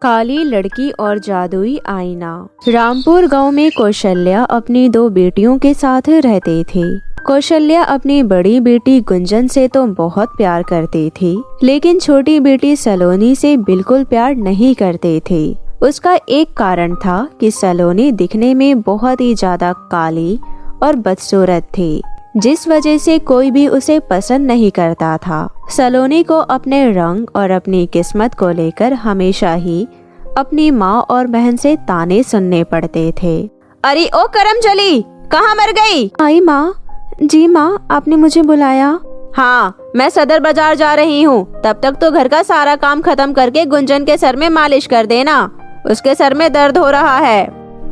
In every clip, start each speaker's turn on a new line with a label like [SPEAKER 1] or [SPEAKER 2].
[SPEAKER 1] काली लड़की और जादुई आईना। रामपुर गांव में कौशल्या अपनी 2 बेटियों के साथ रहते थे। कौशल्या अपनी बड़ी बेटी गुंजन से तो बहुत प्यार करती थी, लेकिन छोटी बेटी सलोनी से बिल्कुल प्यार नहीं करते थे। उसका एक कारण था कि सलोनी दिखने में बहुत ही ज्यादा काली और बदसूरत थी, जिस वजह से कोई भी उसे पसंद नहीं करता था। सलोनी को अपने रंग और अपनी किस्मत को लेकर हमेशा ही अपनी माँ और बहन से ताने सुनने पड़ते थे।
[SPEAKER 2] अरे ओ करमजली, कहाँ मर गई?
[SPEAKER 1] आई माँ। जी माँ, आपने मुझे बुलाया?
[SPEAKER 2] हाँ, मैं सदर बाजार जा रही हूँ। तब तक तो घर का सारा काम खत्म करके गुंजन के सर में मालिश कर देना। उसके सर में दर्द हो रहा है।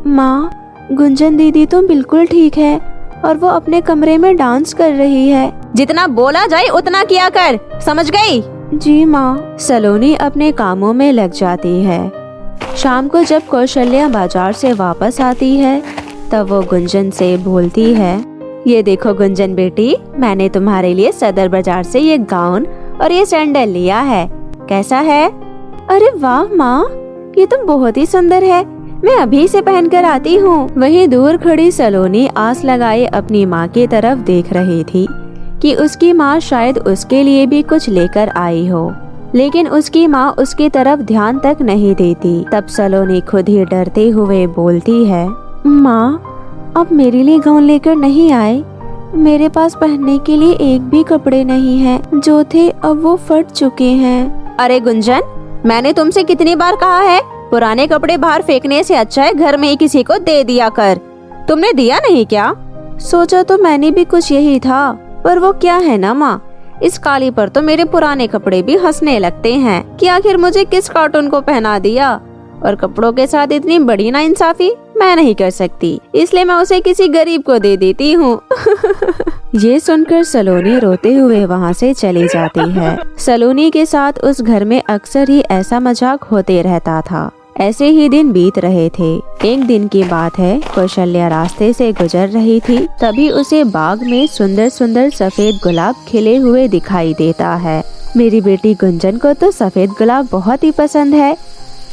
[SPEAKER 1] माँ, गुंजन दीदी तो बिल्कुल ठीक है और वो अपने कमरे में डांस कर रही है।
[SPEAKER 2] जितना बोला जाए उतना किया कर, समझ गई?
[SPEAKER 1] जी माँ। सलोनी अपने कामों में लग जाती है। शाम को जब कौशल्या बाजार से वापस आती है तब वो गुंजन से बोलती है, ये देखो गुंजन बेटी, मैंने तुम्हारे लिए सदर बाजार से ये गाउन और ये सैंडल लिया है, कैसा है? अरे वाह माँ, ये तो बहुत ही सुंदर है, मैं अभी से पहन कर आती हूँ। वहीं दूर खड़ी सलोनी आस लगाए अपनी माँ की तरफ देख रही थी कि उसकी माँ शायद उसके लिए भी कुछ लेकर आई हो, लेकिन उसकी माँ उसकी तरफ ध्यान तक नहीं देती। तब सलोनी खुद ही डरते हुए बोलती है, माँ, अब मेरे लिए गाउन लेकर नहीं आए। मेरे पास पहनने के लिए एक भी कपड़े नहीं हैं, जो थे अब वो फट चुके हैं।
[SPEAKER 2] अरे गुंजन, मैंने तुमसे कितनी बार कहा है, पुराने कपड़े बाहर फेंकने से अच्छा है घर में ही किसी को दे दिया कर। तुमने दिया नहीं क्या?
[SPEAKER 1] सोचा तो मैंने भी कुछ यही था, पर वो क्या है ना माँ, इस काली पर तो मेरे पुराने कपड़े भी हंसने लगते हैं कि आखिर मुझे किस कार्टून को पहना दिया। और कपड़ों के साथ इतनी बड़ी नाइंसाफी मैं नहीं कर सकती, इसलिए मैं उसे किसी गरीब को दे देती हूँ। ये सुनकर सलोनी रोते हुए वहाँ से चली जाती है। सलोनी के साथ उस घर में अक्सर ही ऐसा मजाक होते रहता था। ऐसे ही दिन बीत रहे थे। एक दिन की बात है, कौशल्या रास्ते से गुजर रही थी, तभी उसे बाग में सुंदर सुंदर सफेद गुलाब खिले हुए दिखाई देता है। मेरी बेटी गुंजन को तो सफेद गुलाब बहुत ही पसंद है,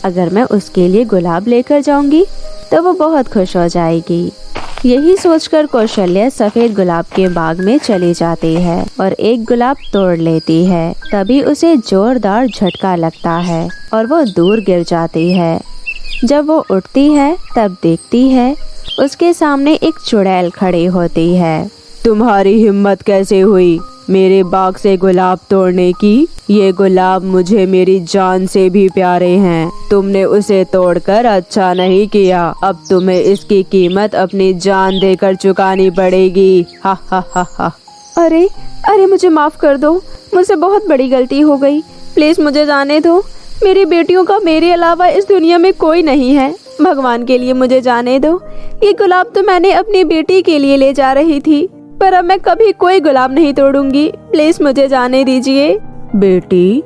[SPEAKER 1] अगर मैं उसके लिए गुलाब लेकर जाऊंगी तो वो बहुत खुश हो जाएगी। यही सोचकर कौशल्या सफेद गुलाब के बाग में चली जाती है और एक गुलाब तोड़ लेती है। तभी उसे जोरदार झटका लगता है और वो दूर गिर जाती है। जब वो उठती है तब देखती है उसके सामने एक चुड़ैल खड़ी होती है।
[SPEAKER 2] तुम्हारी हिम्मत कैसे हुई मेरे बाग से गुलाब तोड़ने की? ये गुलाब मुझे मेरी जान से भी प्यारे हैं। तुमने उसे तोड़कर अच्छा नहीं किया। अब तुम्हें इसकी कीमत अपनी जान देकर चुकानी पड़ेगी। हा हा हा हा।
[SPEAKER 1] अरे मुझे माफ कर दो, मुझसे बहुत बड़ी गलती हो गई। प्लीज मुझे जाने दो। मेरी बेटियों का मेरे अलावा इस दुनिया में कोई नहीं है। भगवान के लिए मुझे जाने दो। ये गुलाब तो मैंने अपनी बेटी के लिए ले जा रही थी, पर अब मैं कभी कोई गुलाब नहीं तोड़ूंगी। प्लीज मुझे जाने दीजिए।
[SPEAKER 2] बेटी,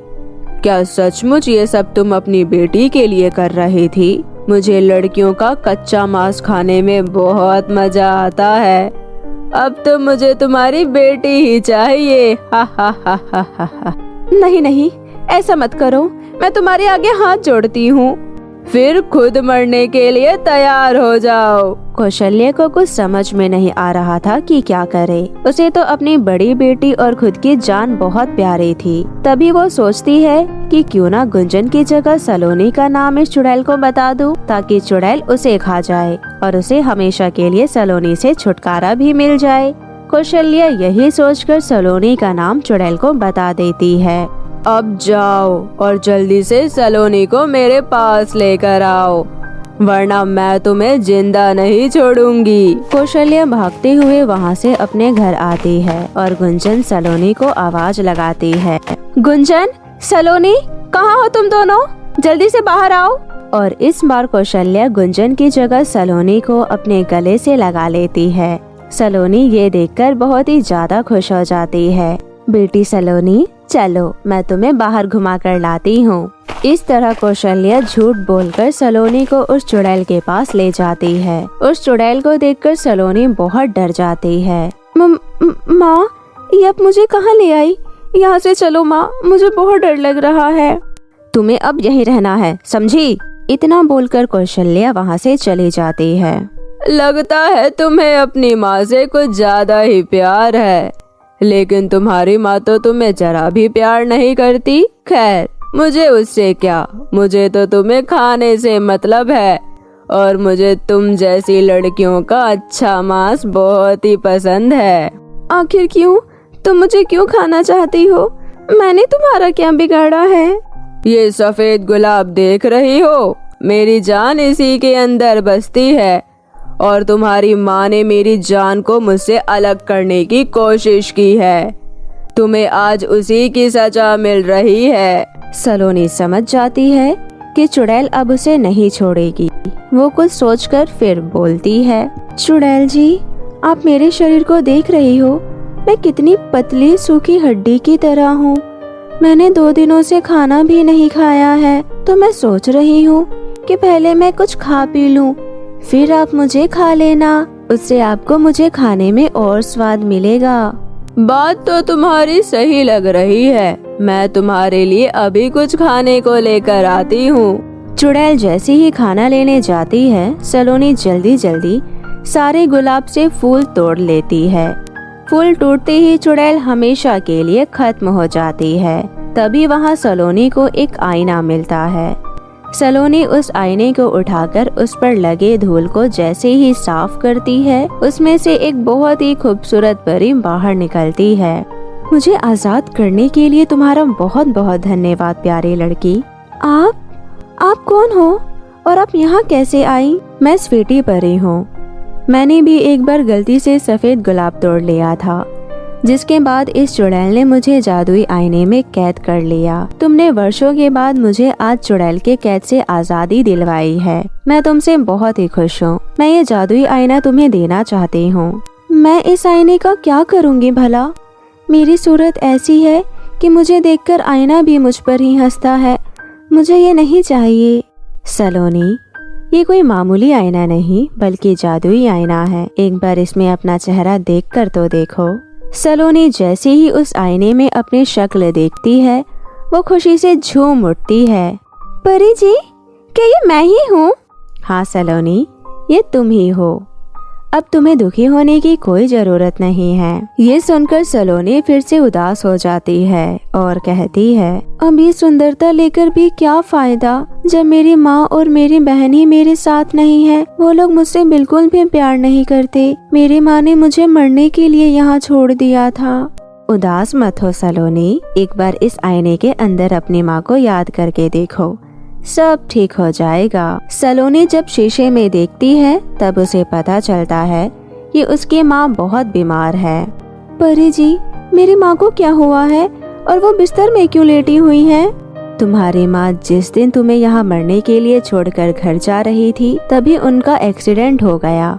[SPEAKER 2] क्या सचमुच ये सब तुम अपनी बेटी के लिए कर रही थी? मुझे लड़कियों का कच्चा मांस खाने में बहुत मजा आता है। अब तो मुझे तुम्हारी बेटी ही चाहिए। हा हा हा हा हा हा।
[SPEAKER 1] नहीं, ऐसा मत करो, मैं तुम्हारे आगे हाथ जोड़ती हूँ।
[SPEAKER 2] फिर खुद मरने के लिए तैयार हो जाओ।
[SPEAKER 1] कौशल्या को कुछ समझ में नहीं आ रहा था कि क्या करे। उसे तो अपनी बड़ी बेटी और खुद की जान बहुत प्यारी थी। तभी वो सोचती है कि क्यों ना गुंजन की जगह सलोनी का नाम इस चुड़ैल को बता दूं, ताकि चुड़ैल उसे खा जाए और उसे हमेशा के लिए सलोनी से छुटकारा भी मिल जाए। कौशल्या यही सोचकर सलोनी का नाम चुड़ैल को बता देती है।
[SPEAKER 2] अब जाओ और जल्दी से सलोनी को मेरे पास लेकर आओ, वरना मैं तुम्हें जिंदा नहीं छोड़ूंगी।
[SPEAKER 1] कौशल्या भागते हुए वहाँ से अपने घर आती है और गुंजन सलोनी को आवाज लगाती है।
[SPEAKER 2] गुंजन, सलोनी, कहाँ हो तुम दोनों? जल्दी से बाहर आओ।
[SPEAKER 1] और इस बार कौशल्या गुंजन की जगह सलोनी को अपने गले से लगा लेती है। सलोनी ये देखकर बहुत ही ज्यादा खुश हो जाती है। बेटी सलोनी, चलो मैं तुम्हें बाहर घुमा कर लाती हूँ। इस तरह कौशल्या झूठ बोलकर सलोनी को उस चुड़ैल के पास ले जाती है। उस चुड़ैल को देखकर सलोनी बहुत डर जाती है। माँ, ये अब मुझे कहाँ ले आई? यहाँ से चलो माँ, मुझे बहुत डर लग रहा है। तुम्हें अब यहीं रहना है, समझी? इतना बोलकर कौशल्या वहाँ से चली जाती है।
[SPEAKER 2] लगता है तुम्हें अपनी माँ से कुछ ज्यादा ही प्यार है, लेकिन तुम्हारी माँ तो तुम्हें जरा भी प्यार नहीं करती। खैर, मुझे उससे क्या, मुझे तो तुम्हें खाने से मतलब है और मुझे तुम जैसी लड़कियों का अच्छा मांस बहुत ही पसंद है।
[SPEAKER 1] आखिर क्यों? तुम मुझे क्यों खाना चाहती हो? मैंने तुम्हारा क्या बिगाड़ा है?
[SPEAKER 2] ये सफेद गुलाब देख रही हो, मेरी जान इसी के अंदर बसती है और तुम्हारी माँ ने मेरी जान को मुझसे अलग करने की कोशिश की है। तुम्हें आज उसी की सजा मिल रही है।
[SPEAKER 1] सलोनी समझ जाती है कि चुड़ैल अब उसे नहीं छोड़ेगी। वो कुछ सोचकर फिर बोलती है, चुड़ैल जी, आप मेरे शरीर को देख रही हो, मैं कितनी पतली सूखी हड्डी की तरह हूँ। मैंने 2 दिनों से खाना भी नहीं खाया है, तो मैं सोच रही हूँ कि पहले मैं कुछ खा पी लूँ, फिर आप मुझे खा लेना। उससे आपको मुझे खाने में और स्वाद मिलेगा।
[SPEAKER 2] बात तो तुम्हारी सही लग रही है, मैं तुम्हारे लिए अभी कुछ खाने को लेकर आती हूँ।
[SPEAKER 1] चुड़ैल जैसे ही खाना लेने जाती है, सलोनी जल्दी जल्दी सारे गुलाब से फूल तोड़ लेती है। फूल टूटते ही चुड़ैल हमेशा के लिए खत्म हो जाती है। तभी वहाँ सलोनी को एक आईना मिलता है। सलोनी उस आईने को उठाकर उस पर लगे धूल को जैसे ही साफ करती है, उसमें से एक बहुत ही खूबसूरत परी बाहर निकलती है। मुझे आजाद करने के लिए तुम्हारा बहुत बहुत धन्यवाद प्यारी लड़की। आप कौन हो और आप यहाँ कैसे आई? मैं स्वीटी परी हूँ। मैंने भी एक बार गलती से सफेद गुलाब तोड़ लिया था, जिसके बाद इस चुड़ैल ने मुझे जादुई आईने में कैद कर लिया। तुमने वर्षों के बाद मुझे आज चुड़ैल के कैद से आजादी दिलवाई है। मैं तुमसे बहुत ही खुश हूँ। मैं ये जादुई आईना तुम्हें देना चाहती हूँ। मैं इस आईने का क्या करूँगी भला? मेरी सूरत ऐसी है कि मुझे देखकर आईना भी मुझ पर ही हंसता है। मुझे ये नहीं चाहिए। सलोनी, ये कोई मामूली आईना नहीं बल्कि जादुई आईना है। एक बार इसमें अपना चेहरा देखकर तो देखो। सलोनी जैसे ही उस आईने में अपनी शक्ल देखती है, वो खुशी से झूम उठती है। परी जी, क्या ये मैं ही हूँ? हाँ सलोनी, ये तुम ही हो। अब तुम्हें दुखी होने की कोई जरूरत नहीं है। ये सुनकर सलोनी फिर से उदास हो जाती है और कहती है, अब ये सुंदरता लेकर भी क्या फायदा जब मेरी माँ और मेरी बहन ही मेरे साथ नहीं है। वो लोग मुझसे बिल्कुल भी प्यार नहीं करते। मेरी माँ ने मुझे मरने के लिए यहाँ छोड़ दिया था। उदास मत हो सलोनी, एक बार इस आईने के अंदर अपनी माँ को याद करके देखो, सब ठीक हो जाएगा। सलोनी जब शीशे में देखती है तब उसे पता चलता है कि उसकी माँ बहुत बीमार है। परी जी, मेरी माँ को क्या हुआ है और वो बिस्तर में क्यों लेटी हुई है? तुम्हारी माँ जिस दिन तुम्हें यहाँ मरने के लिए छोड़कर घर जा रही थी, तभी उनका एक्सीडेंट हो गया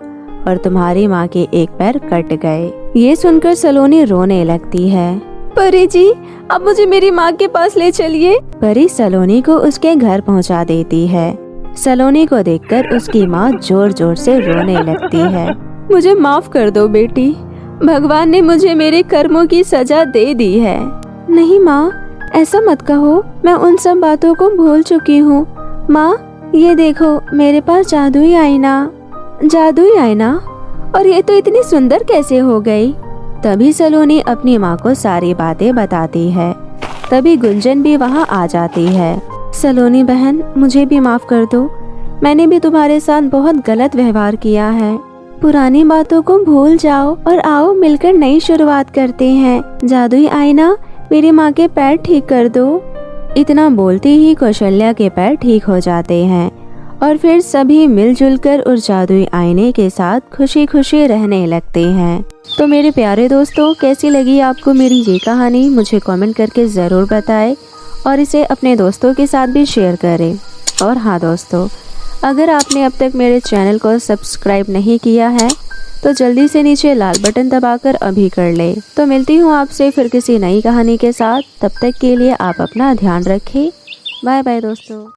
[SPEAKER 1] और तुम्हारी माँ के एक पैर कट गए। ये सुनकर सलोनी रोने लगती है। परी जी, अब मुझे मेरी माँ के पास ले चलिए। परी सलोनी को उसके घर पहुँचा देती है। सलोनी को देखकर उसकी माँ जोर जोर से रोने लगती है। मुझे माफ कर दो बेटी, भगवान ने मुझे मेरे कर्मों की सजा दे दी है। नहीं माँ, ऐसा मत कहो, मैं उन सब बातों को भूल चुकी हूँ। माँ, ये देखो मेरे पास जादुई आईना। जादुई आईना? और ये तो इतनी सुंदर कैसे हो गई? तभी सलोनी अपनी माँ को सारी बातें बताती है। तभी गुंजन भी वहाँ आ जाती है। सलोनी बहन, मुझे भी माफ कर दो, मैंने भी तुम्हारे साथ बहुत गलत व्यवहार किया है। पुरानी बातों को भूल जाओ और आओ मिलकर नई शुरुआत करते हैं। जादुई आईना, मेरी माँ के पैर ठीक कर दो। इतना बोलते ही कौशल्या के पैर ठीक हो जाते हैं और फिर सभी मिलजुल कर उस जादुई आईने के साथ खुशी खुशी रहने लगते हैं। तो मेरे प्यारे दोस्तों, कैसी लगी आपको मेरी ये कहानी? मुझे कमेंट करके ज़रूर बताएं और इसे अपने दोस्तों के साथ भी शेयर करें। और हाँ दोस्तों, अगर आपने अब तक मेरे चैनल को सब्सक्राइब नहीं किया है तो जल्दी से नीचे लाल बटन दबाकर अभी कर ले। तो मिलती हूँ आपसे फिर किसी नई कहानी के साथ। तब तक के लिए आप अपना ध्यान रखें। बाय बाय दोस्तों।